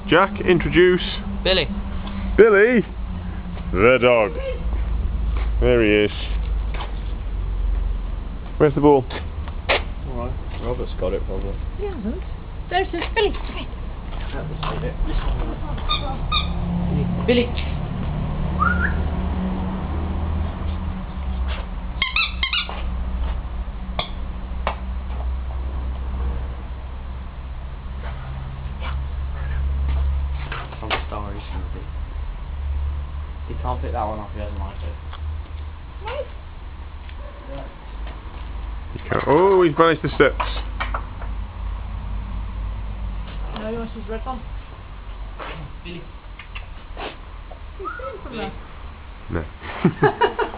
Jack, introduce Billy. Billy, the dog. There he is. Where's the ball? Alright, Robert's got it probably. He hasn't. There's his Billy. Billy. I'm a star, he's gonna be. He can't pick that one off, he doesn't like it. Oh, he's managed the steps. No, he wants his red one. Billy. He's seen from Billy. there. No.